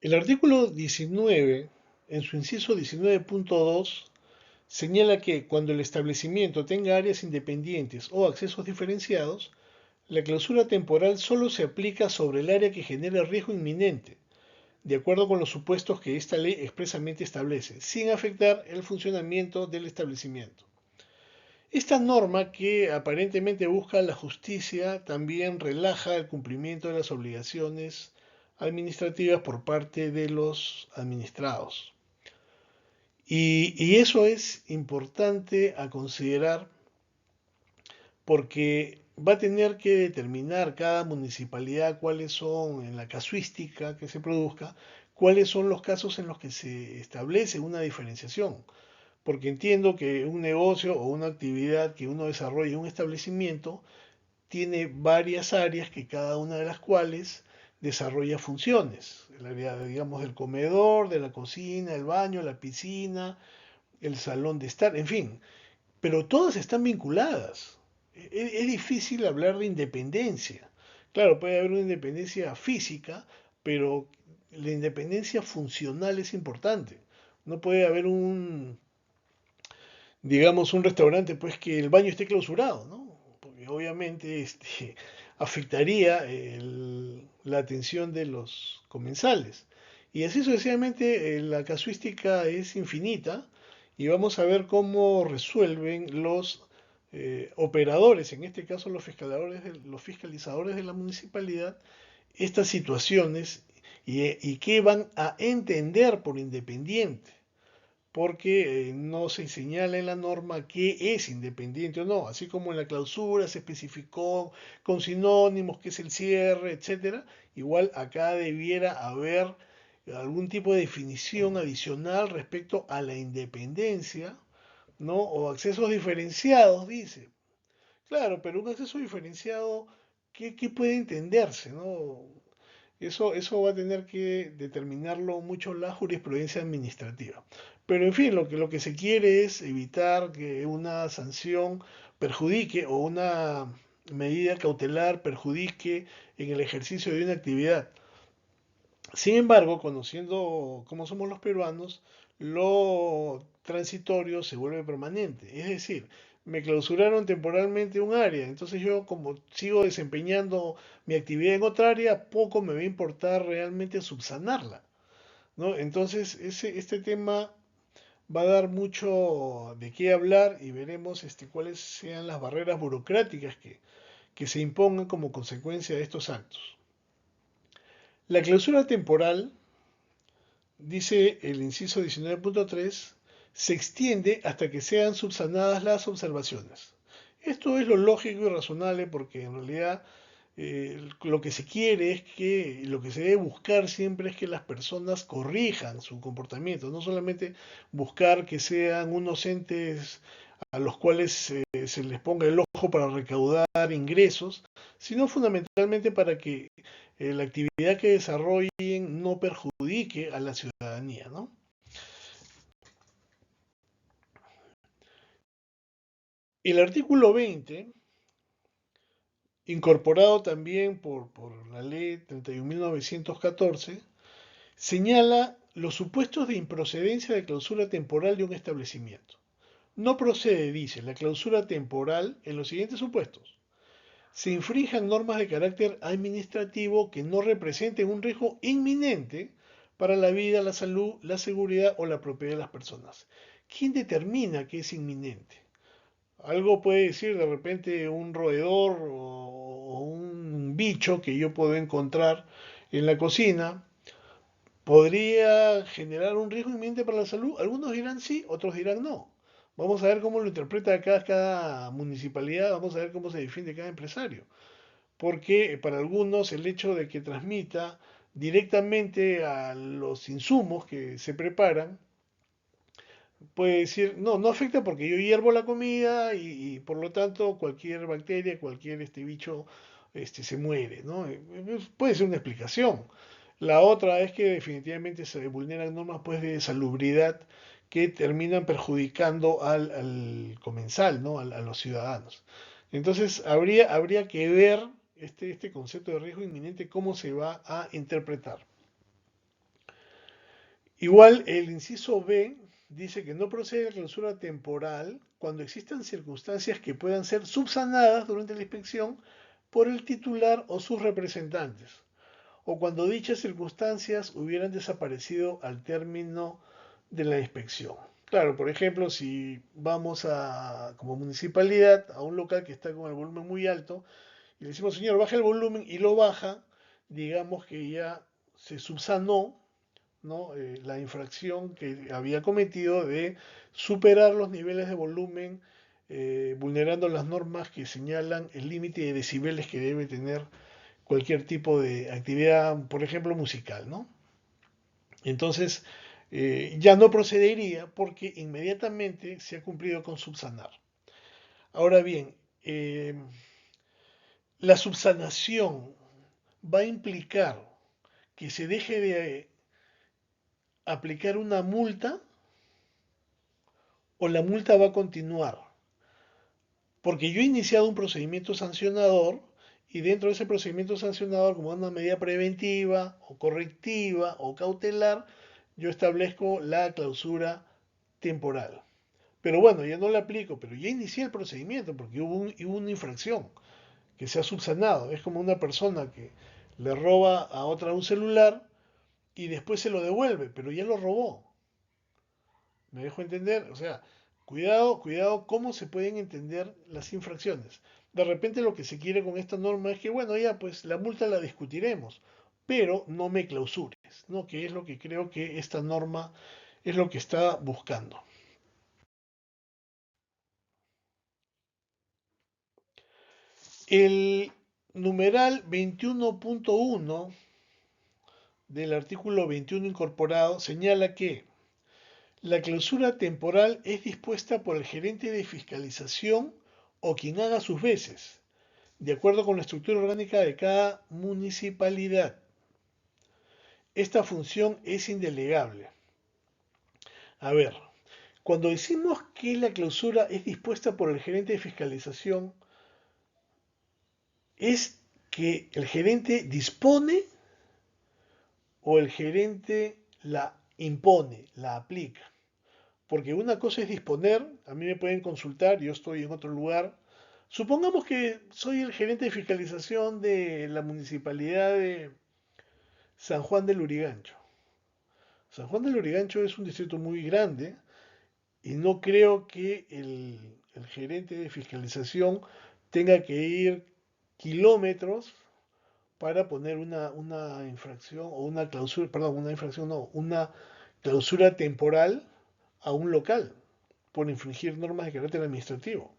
El artículo 19, en su inciso 19.2, señala que cuando el establecimiento tenga áreas independientes o accesos diferenciados, la clausura temporal solo se aplica sobre el área que genera riesgo inminente, de acuerdo con los supuestos que esta ley expresamente establece, sin afectar el funcionamiento del establecimiento. Esta norma, que aparentemente busca la justicia, también relaja el cumplimiento de las obligaciones administrativas por parte de los administrados. Y eso es importante a considerar porque va a tener que determinar cada municipalidad cuáles son, en la casuística que se produzca, cuáles son los casos en los que se establece una diferenciación. Porque entiendo que un negocio o una actividad que uno desarrolla en un establecimiento tiene varias áreas que cada una de las cuales desarrolla funciones. El área, digamos, del comedor, de la cocina, el baño, la piscina, el salón de estar, en fin, pero todas están vinculadas. Es difícil hablar de independencia. Claro, puede haber una independencia física, pero la independencia funcional es importante. No puede haber digamos, un restaurante, pues que el baño esté clausurado, ¿no? Porque obviamente afectaría la atención de los comensales. Y así sucesivamente, la casuística es infinita y vamos a ver cómo resuelven los operadores, en este caso los fiscalizadores de la municipalidad, estas situaciones y qué van a entender por independiente, porque no se señala en la norma qué es independiente o no, así como en la clausura se especificó con sinónimos qué es el cierre, etcétera. Igual acá debiera haber algún tipo de definición adicional respecto a la independencia, ¿no? O accesos diferenciados, dice. Claro, pero un acceso diferenciado, ¿qué puede entenderse, ¿no? Eso va a tener que determinarlo mucho la jurisprudencia administrativa. Pero en fin, lo que se quiere es evitar que una sanción perjudique o una medida cautelar perjudique en el ejercicio de una actividad. Sin embargo, conociendo cómo somos los peruanos, lo transitorio se vuelve permanente. Es decir, me clausuraron temporalmente un área, entonces yo como sigo desempeñando mi actividad en otra área, poco me va a importar realmente subsanarla, ¿no? Entonces, este tema va a dar mucho de qué hablar y veremos cuáles sean las barreras burocráticas que se impongan como consecuencia de estos actos. La clausura temporal, dice el inciso 19.3, se extiende hasta que sean subsanadas las observaciones. Esto es lo lógico y razonable porque en realidad lo que se quiere es que, lo que se debe buscar siempre es que las personas corrijan su comportamiento, no solamente buscar que sean unos entes a los cuales se les ponga el ojo para recaudar ingresos, sino fundamentalmente para que la actividad que desarrollen no perjudique a la ciudadanía, ¿no? El artículo 20, incorporado también por la ley 31.914, señala los supuestos de improcedencia de clausura temporal de un establecimiento. No procede, dice, la clausura temporal en los siguientes supuestos: se infrinjan normas de carácter administrativo que no representen un riesgo inminente para la vida, la salud, la seguridad o la propiedad de las personas. ¿Quién determina que es inminente? Algo puede decir de repente un roedor o un bicho que yo puedo encontrar en la cocina. ¿Podría generar un riesgo inminente para la salud? Algunos dirán sí, otros dirán no. Vamos a ver cómo lo interpreta cada municipalidad, vamos a ver cómo se defiende cada empresario, porque para algunos el hecho de que transmita directamente a los insumos que se preparan puede decir, no, no afecta porque yo hiervo la comida y por lo tanto cualquier bacteria, cualquier bicho se muere, ¿no? Puede ser una explicación. La otra es que definitivamente se vulneran normas pues de salubridad que terminan perjudicando al comensal, ¿no? A los ciudadanos. Entonces habría que ver este concepto de riesgo inminente, cómo se va a interpretar. Igual el inciso B dice que no procede la clausura temporal cuando existan circunstancias que puedan ser subsanadas durante la inspección por el titular o sus representantes, o cuando dichas circunstancias hubieran desaparecido al término de la inspección. Claro, por ejemplo, si vamos a, como municipalidad, a un local que está con el volumen muy alto y le decimos, señor, baja el volumen y lo baja, digamos que ya se subsanó, ¿no? La infracción que había cometido de superar los niveles de volumen, vulnerando las normas que señalan el límite de decibeles que debe tener cualquier tipo de actividad, por ejemplo, musical, ¿no? Entonces, ya no procedería porque inmediatamente se ha cumplido con subsanar. Ahora bien, la subsanación va a implicar que se deje de aplicar una multa o la multa va a continuar. Porque yo he iniciado un procedimiento sancionador y dentro de ese procedimiento sancionador, como una medida preventiva o correctiva o cautelar, yo establezco la clausura temporal. Pero bueno, ya no la aplico, pero ya inicié el procedimiento porque hubo una infracción que se ha subsanado. Es como una persona que le roba a otra un celular y después se lo devuelve, pero ya lo robó. ¿Me dejo entender? O sea, cuidado, cuidado cómo se pueden entender las infracciones. De repente lo que se quiere con esta norma es que, bueno, ya pues la multa la discutiremos, pero no me clausures, ¿no? Que es lo que creo que esta norma es lo que está buscando. El numeral 21.1 del artículo 21 incorporado señala que la clausura temporal es dispuesta por el gerente de fiscalización o quien haga sus veces, de acuerdo con la estructura orgánica de cada municipalidad. Esta función es indelegable. A ver, cuando decimos que la clausura es dispuesta por el gerente de fiscalización, es que el gerente dispone o el gerente la impone, la aplica. Porque una cosa es disponer, a mí me pueden consultar, yo estoy en otro lugar. Supongamos que soy el gerente de fiscalización de la municipalidad de San Juan del Lurigancho. San Juan del Lurigancho es un distrito muy grande y no creo que el gerente de fiscalización tenga que ir kilómetros para poner una infracción o una clausura, perdón, una infracción no, una clausura temporal a un local por infringir normas de carácter administrativo.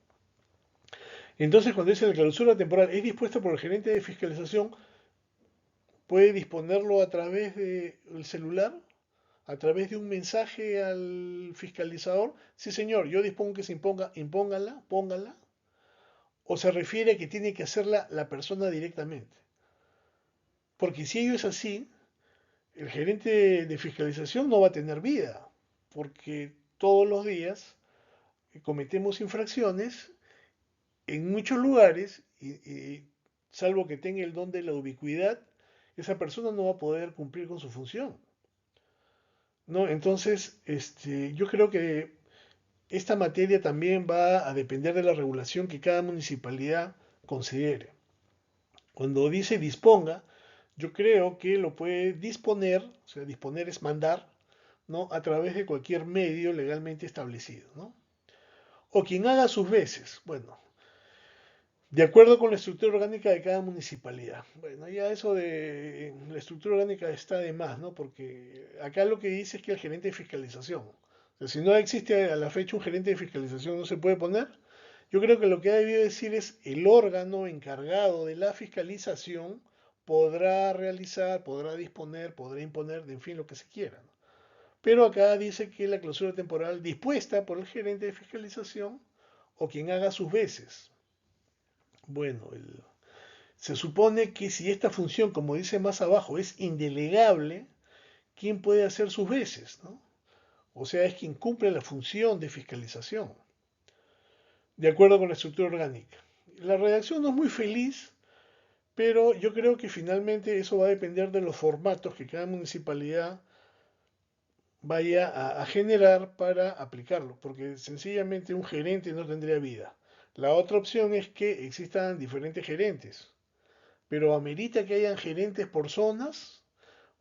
Entonces, cuando dice la clausura temporal es dispuesta por el gerente de fiscalización, puede disponerlo a través del celular, a través de un mensaje al fiscalizador. Sí, señor, yo dispongo que se imponga, impóngala, póngala. O se refiere a que tiene que hacerla la persona directamente. Porque si ello es así, el gerente de fiscalización no va a tener vida, porque todos los días cometemos infracciones en muchos lugares y salvo que tenga el don de la ubicuidad, esa persona no va a poder cumplir con su función, ¿no? Entonces, yo creo que esta materia también va a depender de la regulación que cada municipalidad considere. Cuando dice disponga, yo creo que lo puede disponer, o sea, disponer es mandar, ¿no? A través de cualquier medio legalmente establecido, ¿no? O quien haga sus veces, bueno, de acuerdo con la estructura orgánica de cada municipalidad. Bueno, ya eso de la estructura orgánica está de más, ¿no? Porque acá lo que dice es que el gerente de fiscalización. O sea, si no existe a la fecha un gerente de fiscalización, no se puede poner. Yo creo que lo que ha debido decir es el órgano encargado de la fiscalización podrá realizar, podrá disponer, podrá imponer, en fin, lo que se quiera, ¿no? Pero acá dice que la clausura temporal dispuesta por el gerente de fiscalización o quien haga sus veces. Bueno, se supone que si esta función, como dice más abajo, es indelegable, ¿quién puede hacer sus veces, ¿no? O sea, es quien cumple la función de fiscalización, de acuerdo con la estructura orgánica. La redacción no es muy feliz, pero yo creo que finalmente eso va a depender de los formatos que cada municipalidad vaya a generar para aplicarlo, porque sencillamente un gerente no tendría vida. La otra opción es que existan diferentes gerentes, pero amerita que hayan gerentes por zonas,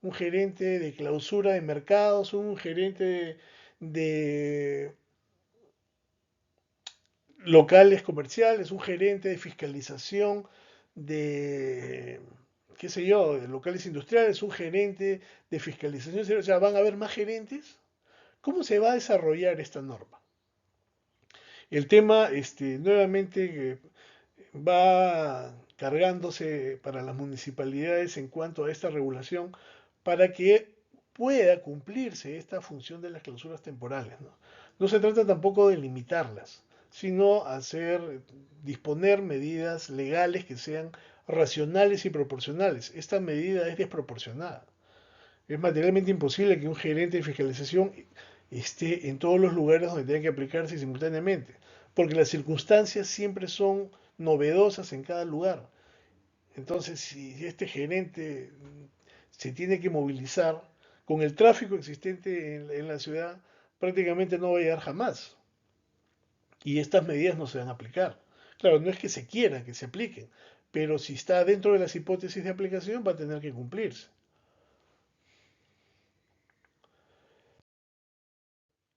un gerente de clausura de mercados, un gerente de locales comerciales, un gerente de fiscalización de, qué sé yo, de locales industriales, un gerente de fiscalización, o sea, van a haber más gerentes. ¿Cómo se va a desarrollar esta norma? El tema, nuevamente, va cargándose para las municipalidades en cuanto a esta regulación para que pueda cumplirse esta función de las clausuras temporales, ¿no? No se trata tampoco de limitarlas, sino disponer medidas legales que sean racionales y proporcionales. Esta medida es desproporcionada. Es materialmente imposible que un gerente de fiscalización esté en todos los lugares donde tenga que aplicarse simultáneamente, porque las circunstancias siempre son novedosas en cada lugar. Entonces, si este gerente se tiene que movilizar con el tráfico existente en la ciudad, prácticamente no va a llegar jamás. Y estas medidas no se van a aplicar. Claro, no es que se quiera que se apliquen, pero si está dentro de las hipótesis de aplicación va a tener que cumplirse.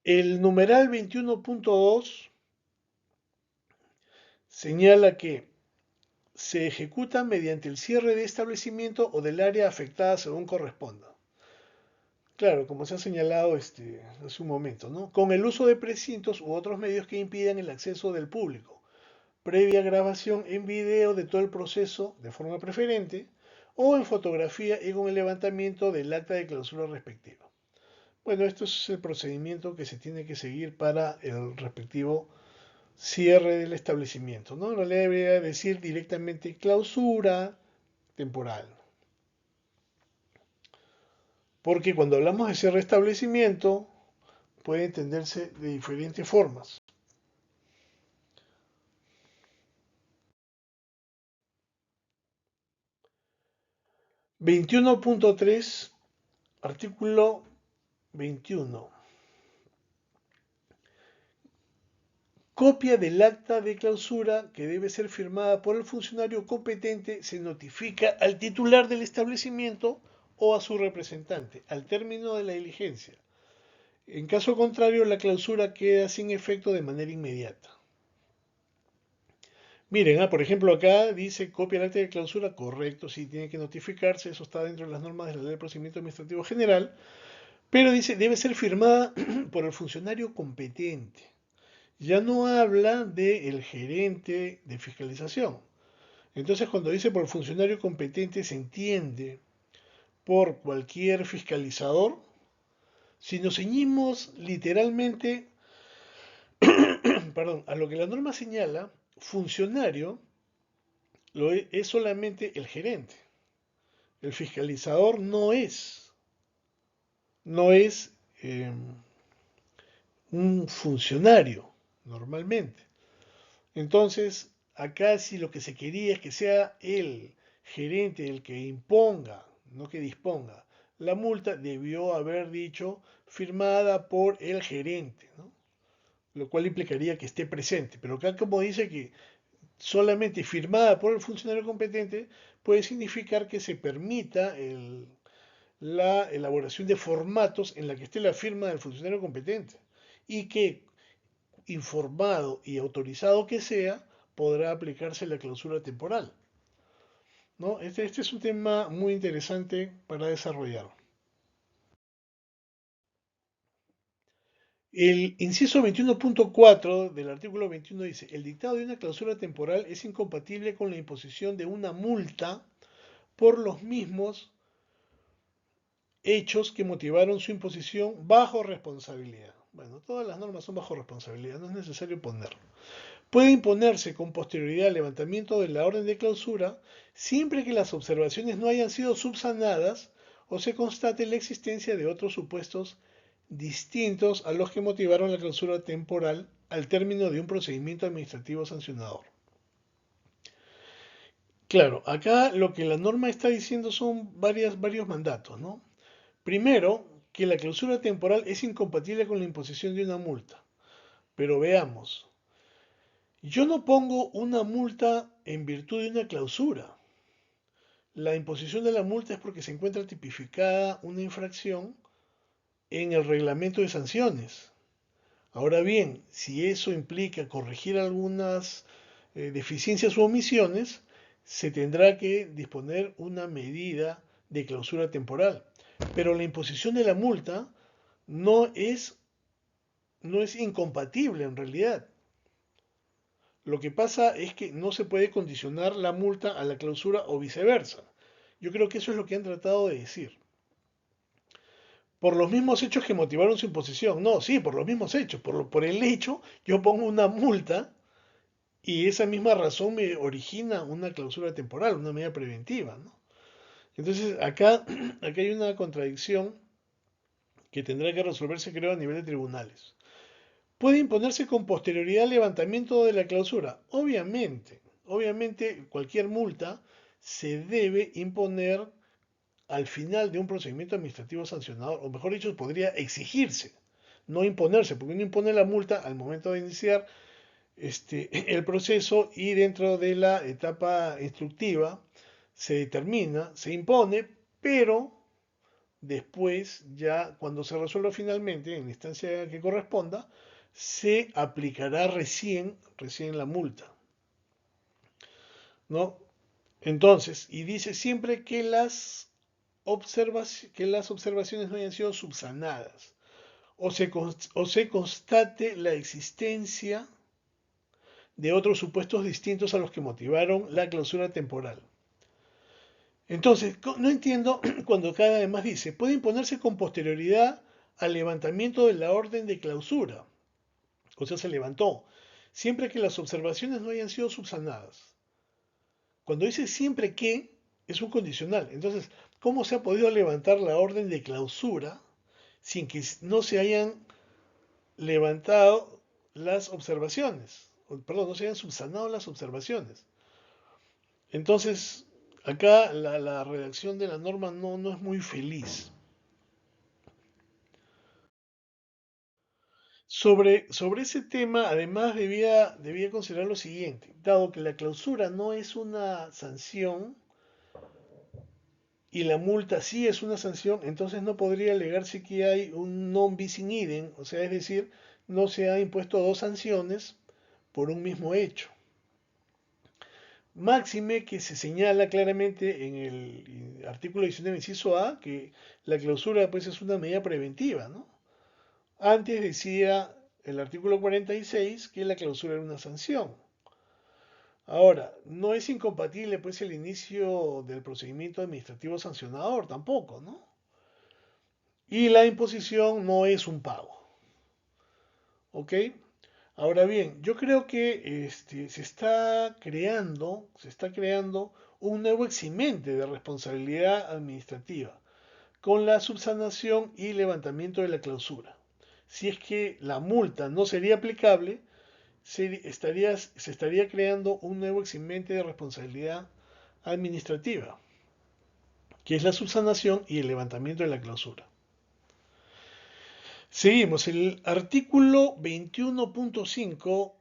El numeral 21.2 señala que se ejecuta mediante el cierre de establecimiento o del área afectada según corresponda. Claro, como se ha señalado hace un momento, ¿no? Con el uso de precintos u otros medios que impidan el acceso del público, previa grabación en video de todo el proceso de forma preferente o en fotografía y con el levantamiento del acta de clausura respectiva. Bueno, esto es el procedimiento que se tiene que seguir para el respectivo cierre del establecimiento, ¿no? No le debería decir directamente clausura temporal, porque cuando hablamos de cierre de establecimiento puede entenderse de diferentes formas. 21.3, artículo 21. Copia del acta de clausura que debe ser firmada por el funcionario competente se notifica al titular del establecimiento o a su representante al término de la diligencia. En caso contrario, la clausura queda sin efecto de manera inmediata. Miren, por ejemplo, acá dice copia del acta de clausura, correcto, sí tiene que notificarse, eso está dentro de las normas de la Ley de Procedimiento Administrativo General, pero dice debe ser firmada por el funcionario competente. Ya no habla del gerente de fiscalización. Entonces, cuando dice por funcionario competente, se entiende por cualquier fiscalizador. Si nos ceñimos literalmente, perdón, a lo que la norma señala, funcionario es solamente el gerente. El fiscalizador no es eh, un funcionario normalmente. Entonces, acá si lo que se quería es que sea el gerente el que imponga, no que disponga, la multa, debió haber dicho firmada por el gerente, ¿no? Lo cual implicaría que esté presente. Pero acá como dice que solamente firmada por el funcionario competente, puede significar que se permita la elaboración de formatos en la que esté la firma del funcionario competente y que informado y autorizado que sea, podrá aplicarse la clausura temporal, ¿no? Este es un tema muy interesante para desarrollar. El inciso 21.4 del artículo 21 dice, el dictado de una clausura temporal es incompatible con la imposición de una multa por los mismos hechos que motivaron su imposición bajo responsabilidad. Bueno, todas las normas son bajo responsabilidad, no es necesario ponerlo. Puede imponerse con posterioridad al levantamiento de la orden de clausura siempre que las observaciones no hayan sido subsanadas o se constate la existencia de otros supuestos distintos a los que motivaron la clausura temporal al término de un procedimiento administrativo sancionador. Claro, acá lo que la norma está diciendo son varios mandatos, ¿no? Primero, que la clausura temporal es incompatible con la imposición de una multa. Pero veamos, yo no pongo una multa en virtud de una clausura. La imposición de la multa es porque se encuentra tipificada una infracción en el reglamento de sanciones. Ahora bien, si eso implica corregir algunas deficiencias u omisiones, se tendrá que disponer una medida de clausura temporal. Pero la imposición de la multa no es, no es incompatible en realidad. Lo que pasa es que no se puede condicionar la multa a la clausura o viceversa. Yo creo que eso es lo que han tratado de decir. Por los mismos hechos que motivaron su imposición. No, sí, por los mismos hechos. Por el hecho, yo pongo una multa y esa misma razón me origina una clausura temporal, una medida preventiva, ¿no? Entonces, acá hay una contradicción que tendrá que resolverse, creo, a nivel de tribunales. ¿Puede imponerse con posterioridad al levantamiento de la clausura? Obviamente cualquier multa se debe imponer al final de un procedimiento administrativo sancionador, o mejor dicho, podría exigirse, no imponerse, porque uno impone la multa al momento de iniciar el proceso y dentro de la etapa instructiva se determina, se impone, pero después, ya cuando se resuelva finalmente, en la instancia que corresponda, se aplicará recién la multa, ¿no? Entonces, y dice siempre que que las observaciones no hayan sido subsanadas o se constate la existencia de otros supuestos distintos a los que motivaron la clausura temporal. Entonces, no entiendo cuando acá además dice, puede imponerse con posterioridad al levantamiento de la orden de clausura, o sea, se levantó, siempre que las observaciones no hayan sido subsanadas. Cuando dice siempre que, es un condicional. Entonces, ¿cómo se ha podido levantar la orden de clausura sin que no se hayan levantado las observaciones? Perdón, no se hayan subsanado las observaciones. Entonces, acá la redacción de la norma no es muy feliz. Sobre ese tema, además, debía considerar lo siguiente. Dado que la clausura no es una sanción y la multa sí es una sanción, entonces no podría alegarse que hay un non bis in idem, o sea, es decir, no se ha impuesto dos sanciones por un mismo hecho. Máxime que se señala claramente en el artículo 19, inciso A, que la clausura pues es una medida preventiva, ¿no? Antes decía el artículo 46 que la clausura era una sanción. Ahora, no es incompatible pues el inicio del procedimiento administrativo sancionador tampoco, ¿no? Y la imposición no es un pago, ¿ok? Ahora bien, yo creo que se está creando un nuevo eximente de responsabilidad administrativa con la subsanación y levantamiento de la clausura. Si es que la multa no sería aplicable, se estaría creando un nuevo eximente de responsabilidad administrativa, que es la subsanación y el levantamiento de la clausura. Seguimos, el artículo 21.5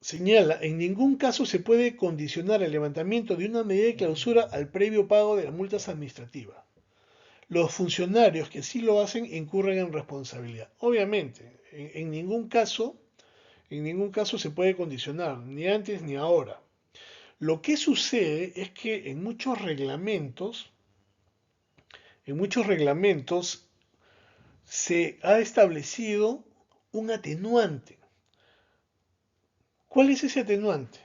señala, en ningún caso se puede condicionar el levantamiento de una medida de clausura al previo pago de las multas administrativas. Los funcionarios que sí lo hacen incurren en responsabilidad. Obviamente, en ningún caso se puede condicionar, ni antes ni ahora. Lo que sucede es que en muchos reglamentos se ha establecido un atenuante. ¿Cuál es ese atenuante?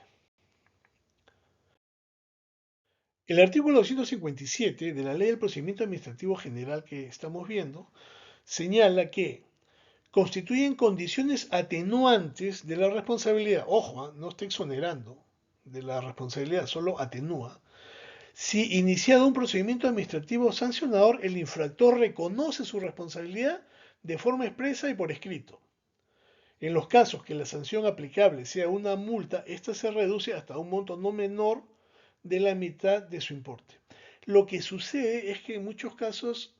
El artículo 257 de la Ley del Procedimiento Administrativo General que estamos viendo señala que constituyen condiciones atenuantes de la responsabilidad. Ojo, no está exonerando de la responsabilidad, solo atenúa. Si iniciado un procedimiento administrativo sancionador, el infractor reconoce su responsabilidad de forma expresa y por escrito. En los casos que la sanción aplicable sea una multa, esta se reduce hasta un monto no menor de la mitad de su importe. Lo que sucede es que en muchos casos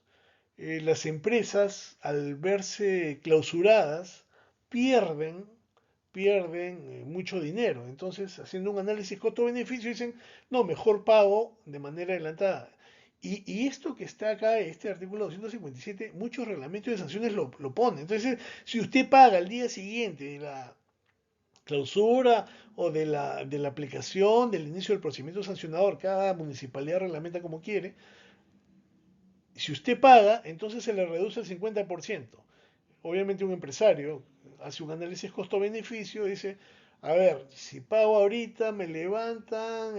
las empresas, al verse clausuradas, pierden, pierden mucho dinero. Entonces, haciendo un análisis costo-beneficio, dicen, no, mejor pago de manera adelantada. Y esto que está acá, este artículo 257, muchos reglamentos de sanciones lo ponen. Entonces, si usted paga al día siguiente de la clausura o de la aplicación, del inicio del procedimiento sancionador, cada municipalidad reglamenta como quiere, si usted paga, entonces se le reduce el 50%. Obviamente un empresario hace un análisis costo-beneficio, dice, a ver, si pago ahorita, me levantan,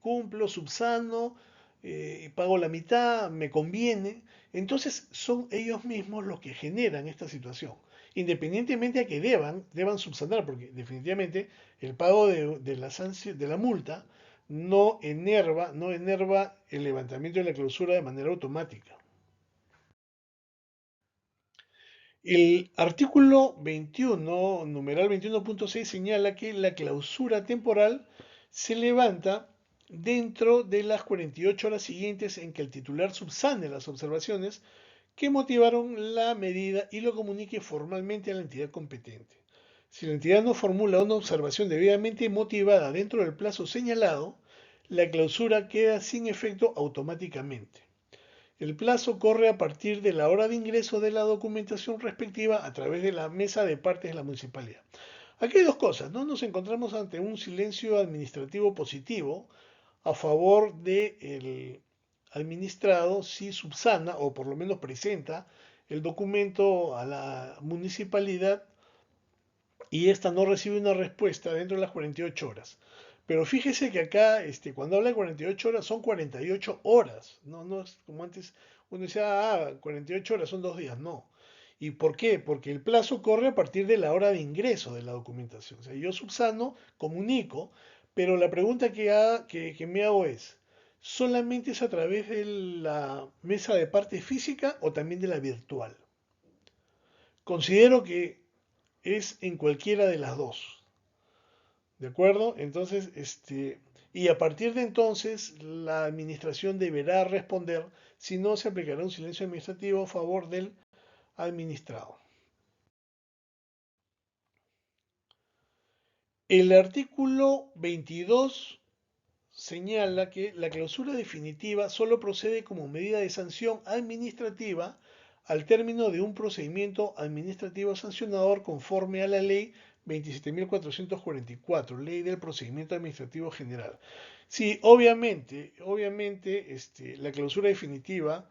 cumplo, subsano, y pago la mitad, me conviene. Entonces son ellos mismos los que generan esta situación, independientemente a que deban subsanar, porque definitivamente el pago de la multa no enerva el levantamiento de la clausura de manera automática. El artículo 21, numeral 21.6, señala que la clausura temporal se levanta dentro de las 48 horas siguientes en que el titular subsane las observaciones que motivaron la medida y lo comunique formalmente a la entidad competente. Si la entidad no formula una observación debidamente motivada dentro del plazo señalado, la clausura queda sin efecto automáticamente. El plazo corre a partir de la hora de ingreso de la documentación respectiva a través de la mesa de partes de la municipalidad. Aquí hay dos cosas, ¿no? Nos encontramos ante un silencio administrativo positivo a favor del administrado si subsana o por lo menos presenta el documento a la municipalidad y ésta no recibe una respuesta dentro de las 48 horas. Pero fíjese que acá, cuando habla de 48 horas, son 48 horas. No es como antes uno decía, 48 horas son 2 días. No. ¿Y por qué? Porque el plazo corre a partir de la hora de ingreso de la documentación. O sea, yo subsano, comunico, pero la pregunta que me hago es, ¿solamente es a través de la mesa de parte física o también de la virtual? Considero que es en cualquiera de las dos. ¿De acuerdo? Entonces, y a partir de entonces, la administración deberá responder, si no, se aplicará un silencio administrativo a favor del administrado. El artículo 22 señala que la clausura definitiva solo procede como medida de sanción administrativa al término de un procedimiento administrativo sancionador conforme a la ley 27.444, ley del procedimiento administrativo general. Sí, obviamente, la clausura definitiva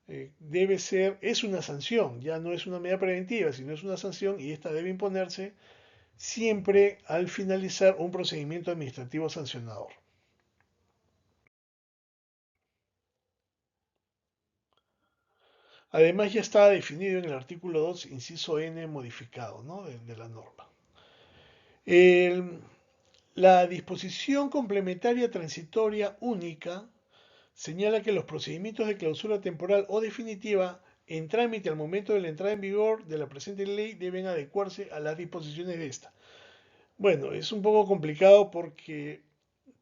es una sanción, ya no es una medida preventiva, sino es una sanción y esta debe imponerse siempre al finalizar un procedimiento administrativo sancionador. Además, ya está definido en el artículo 2, inciso N, modificado, ¿no? de la norma. El- la disposición complementaria transitoria única señala que los procedimientos de clausura temporal o definitiva en trámite al momento de la entrada en vigor de la presente ley deben adecuarse a las disposiciones de esta. Bueno, es un poco complicado porque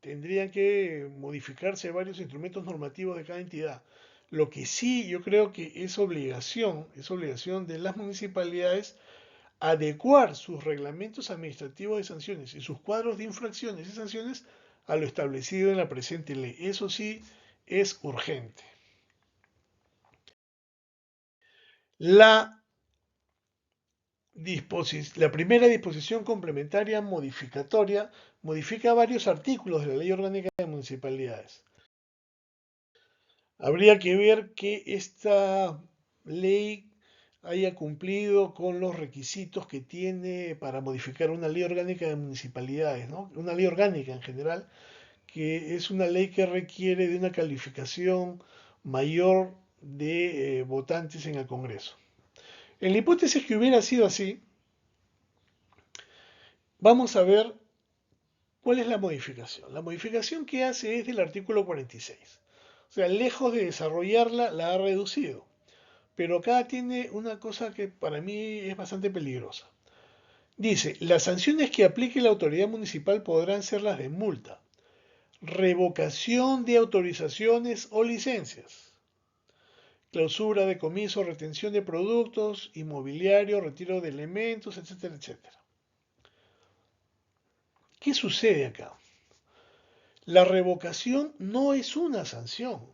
tendrían que modificarse varios instrumentos normativos de cada entidad. Lo que sí yo creo que es obligación de las municipalidades adecuar sus reglamentos administrativos de sanciones y sus cuadros de infracciones y sanciones a lo establecido en la presente ley. Eso sí es urgente. La, la primera disposición complementaria modificatoria modifica varios artículos de la Ley Orgánica de Municipalidades. Habría que ver que esta ley haya cumplido con los requisitos que tiene para modificar una ley orgánica de municipalidades, ¿no? Una ley orgánica en general, que es una ley que requiere de una calificación mayor de votantes en el Congreso. En la hipótesis que hubiera sido así, vamos a ver cuál es la modificación. La modificación que hace es del artículo 46. O sea, lejos de desarrollarla, la ha reducido. Pero acá tiene una cosa que para mí es bastante peligrosa. Dice, las sanciones que aplique la autoridad municipal podrán ser las de multa, revocación de autorizaciones o licencias, clausura, decomiso, retención de productos, inmobiliario, retiro de elementos, etcétera, etcétera. ¿Qué sucede acá? La revocación no es una sanción.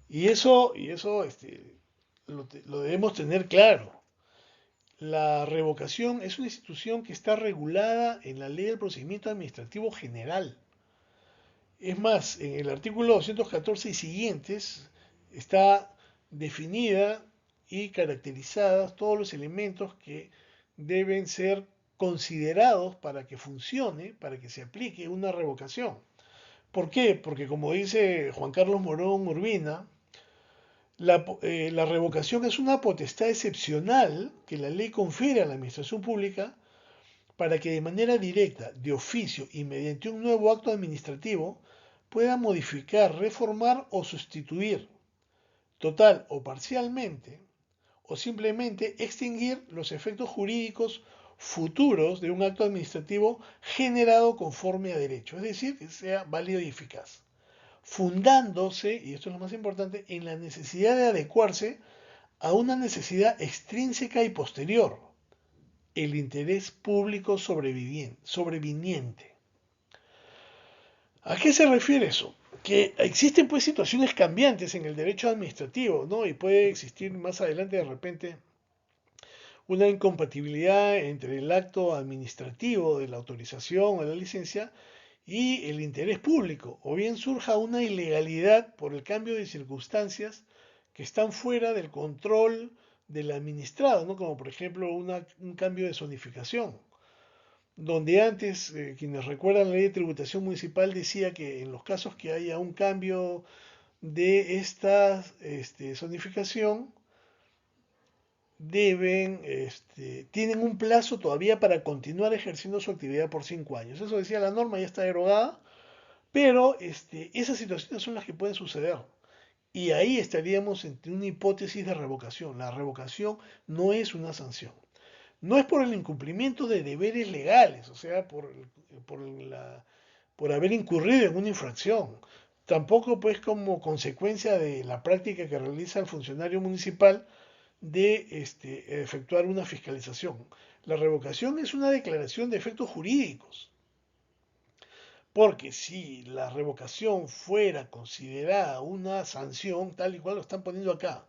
Y eso lo debemos tener claro. La revocación es una institución que está regulada en la Ley del Procedimiento Administrativo General. Es más, en el artículo 214 y siguientes está definida y caracterizadas todos los elementos que deben ser considerados para que funcione, para que se aplique una revocación. ¿Por qué? Porque como dice Juan Carlos Morón Urbina, la revocación es una potestad excepcional que la ley confiere a la administración pública para que de manera directa, de oficio y mediante un nuevo acto administrativo pueda modificar, reformar o sustituir, total o parcialmente, o simplemente extinguir los efectos jurídicos futuros de un acto administrativo generado conforme a derecho, es decir, que sea válido y eficaz, fundándose, y esto es lo más importante, en la necesidad de adecuarse a una necesidad extrínseca y posterior, el interés público sobreviniente. ¿A qué se refiere eso? Que existen pues situaciones cambiantes en el derecho administrativo, ¿no? Y puede existir más adelante de repente una incompatibilidad entre el acto administrativo de la autorización o la licencia y el interés público, o bien surja una ilegalidad por el cambio de circunstancias que están fuera del control del administrado, ¿no? Como por ejemplo un cambio de zonificación, donde antes, quienes recuerdan la ley de tributación municipal decía que en los casos que haya un cambio de esta zonificación, tienen un plazo todavía para continuar ejerciendo su actividad por 5 años. Eso decía la norma, ya está derogada, pero esas situaciones son las que pueden suceder. Y ahí estaríamos entre una hipótesis de revocación. La revocación no es una sanción. No es por el incumplimiento de deberes legales, o sea, por, por haber incurrido en una infracción. Tampoco pues como consecuencia de la práctica que realiza el funcionario municipal de efectuar una fiscalización. La revocación es una declaración de efectos jurídicos. Porque si la revocación fuera considerada una sanción, tal y cual lo están poniendo acá,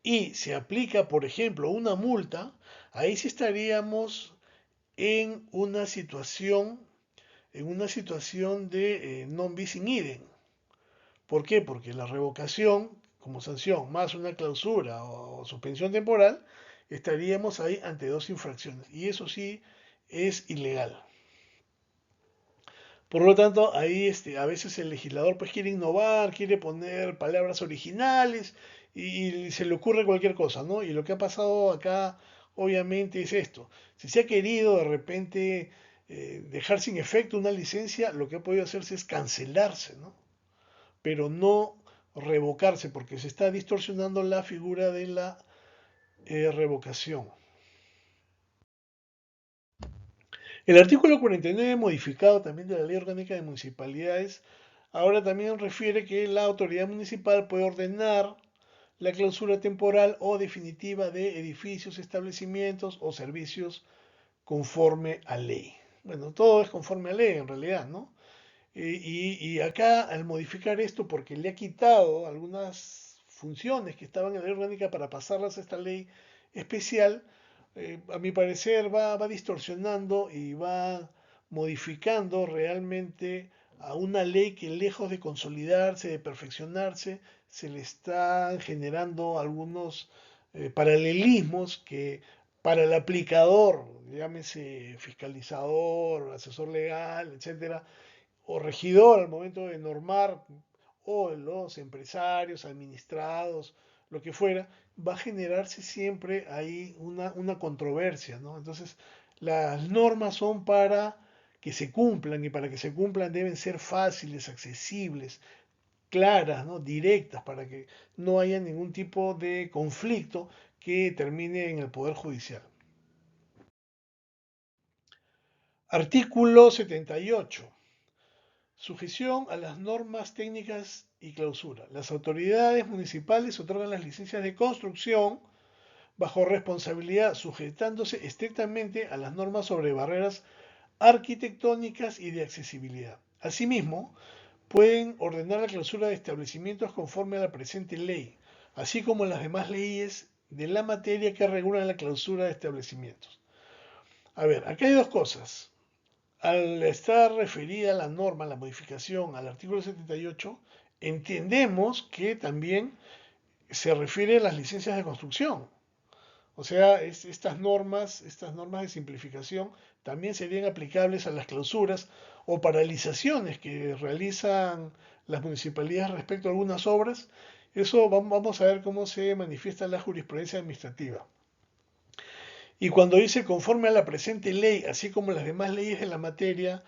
y se aplica, por ejemplo, una multa, ahí sí estaríamos en una situación de non bis in idem. ¿Por qué? Porque la revocación como sanción más una clausura o suspensión temporal, estaríamos ahí ante dos infracciones. Y eso sí es ilegal. Por lo tanto, ahí a veces el legislador pues quiere innovar, quiere poner palabras originales y se le ocurre cualquier cosa, ¿no? Y lo que ha pasado acá, obviamente, es esto. Si se ha querido de repente dejar sin efecto una licencia, lo que ha podido hacerse es cancelarse, ¿no? Pero no revocarse, porque se está distorsionando la figura de la revocación. El artículo 49, modificado también de la Ley Orgánica de Municipalidades, ahora también refiere que la autoridad municipal puede ordenar la clausura temporal o definitiva de edificios, establecimientos o servicios conforme a ley. Bueno, todo es conforme a ley en realidad, ¿no? Y acá al modificar esto, porque le ha quitado algunas funciones que estaban en la ley orgánica para pasarlas a esta ley especial, a mi parecer va distorsionando y va modificando realmente a una ley que lejos de consolidarse, de perfeccionarse, se le están generando algunos paralelismos que para el aplicador, llámese fiscalizador, asesor legal, etcétera, o regidor al momento de normar, o los empresarios, administrados, lo que fuera, va a generarse siempre ahí una controversia, ¿no? Entonces, las normas son para que se cumplan y para que se cumplan deben ser fáciles, accesibles, claras, ¿no? Directas, para que no haya ningún tipo de conflicto que termine en el Poder Judicial. Artículo 78. Sujeción a las normas técnicas y clausura. Las autoridades municipales otorgan las licencias de construcción bajo responsabilidad, sujetándose estrictamente a las normas sobre barreras arquitectónicas y de accesibilidad. Asimismo, pueden ordenar la clausura de establecimientos conforme a la presente ley, así como las demás leyes de la materia que regulan la clausura de establecimientos. A ver, acá hay dos cosas. Al estar referida la norma, la modificación al artículo 78, entendemos que también se refiere a las licencias de construcción. O sea, estas normas de simplificación también serían aplicables a las clausuras o paralizaciones que realizan las municipalidades respecto a algunas obras. Eso vamos a ver cómo se manifiesta la jurisprudencia administrativa. Y cuando dice conforme a la presente ley, así como las demás leyes de la materia,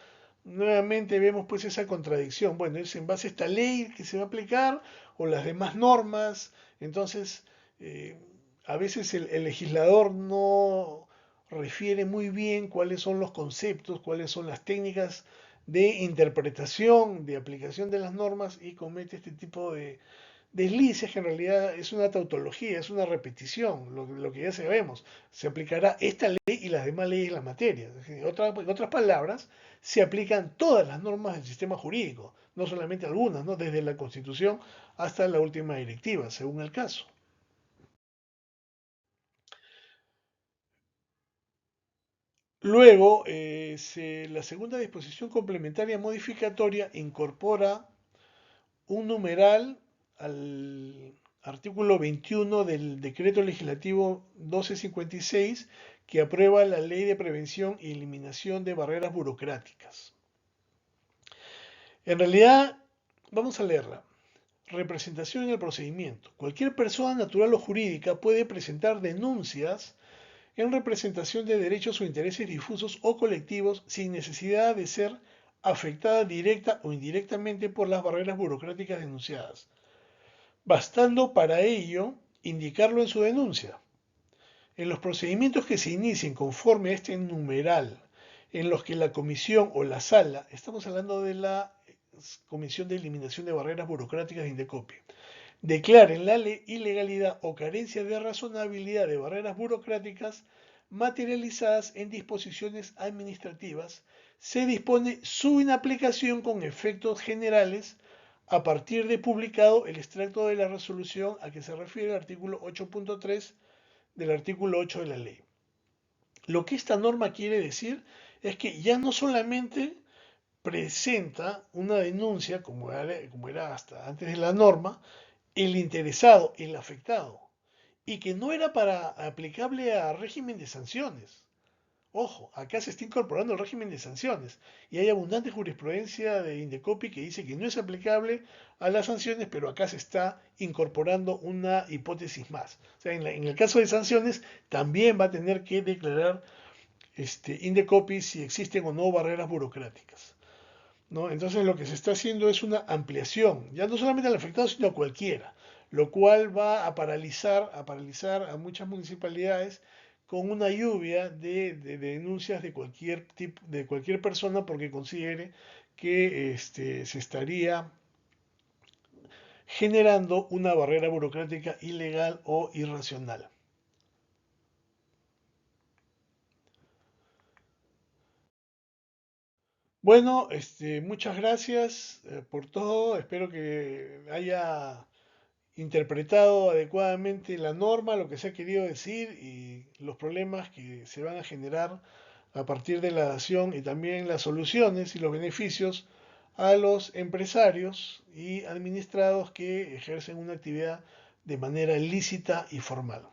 nuevamente vemos pues esa contradicción. Bueno, es en base a esta ley que se va a aplicar o las demás normas. Entonces, eh, a veces el legislador no refiere muy bien cuáles son los conceptos, cuáles son las técnicas de interpretación, de aplicación de las normas y comete este tipo de deslices que en realidad es una tautología, es una repetición, lo que ya sabemos. Se aplicará esta ley y las demás leyes de la materia. En otras palabras, se aplican todas las normas del sistema jurídico, no solamente algunas, ¿no? Desde la Constitución hasta la última directiva, según el caso. Luego, la segunda disposición complementaria modificatoria incorpora un numeral al artículo 21 del decreto legislativo 1256 que aprueba la Ley de Prevención y Eliminación de Barreras Burocráticas. En realidad, vamos a leerla. Representación en el procedimiento. Cualquier persona natural o jurídica puede presentar denuncias en representación de derechos o intereses difusos o colectivos sin necesidad de ser afectada directa o indirectamente por las barreras burocráticas denunciadas, bastando para ello indicarlo en su denuncia. En los procedimientos que se inicien conforme a este numeral, en los que la comisión o la sala, estamos hablando de la Comisión de Eliminación de Barreras Burocráticas de Indecopi, declaren la ilegalidad o carencia de razonabilidad de barreras burocráticas materializadas en disposiciones administrativas, se dispone su inaplicación con efectos generales a partir de publicado el extracto de la resolución a que se refiere el artículo 8.3 del artículo 8 de la ley. Lo que esta norma quiere decir es que ya no solamente presenta una denuncia, como era hasta antes de la norma, el interesado, el afectado, y que no era para aplicable a régimen de sanciones. Ojo, acá se está incorporando el régimen de sanciones y hay abundante jurisprudencia de Indecopi que dice que no es aplicable a las sanciones, pero acá se está incorporando una hipótesis más. O sea, en el caso de sanciones también va a tener que declarar Indecopi si existen o no barreras burocráticas, ¿no? Entonces lo que se está haciendo es una ampliación, ya no solamente al afectado, sino a cualquiera, lo cual va a paralizar a muchas municipalidades con una lluvia de denuncias de cualquier tipo, de cualquier persona porque considere que se estaría generando una barrera burocrática ilegal o irracional. Bueno, muchas gracias por todo. Espero que haya interpretado adecuadamente la norma, lo que se ha querido decir y los problemas que se van a generar a partir de la dación y también las soluciones y los beneficios a los empresarios y administrados que ejercen una actividad de manera lícita y formal.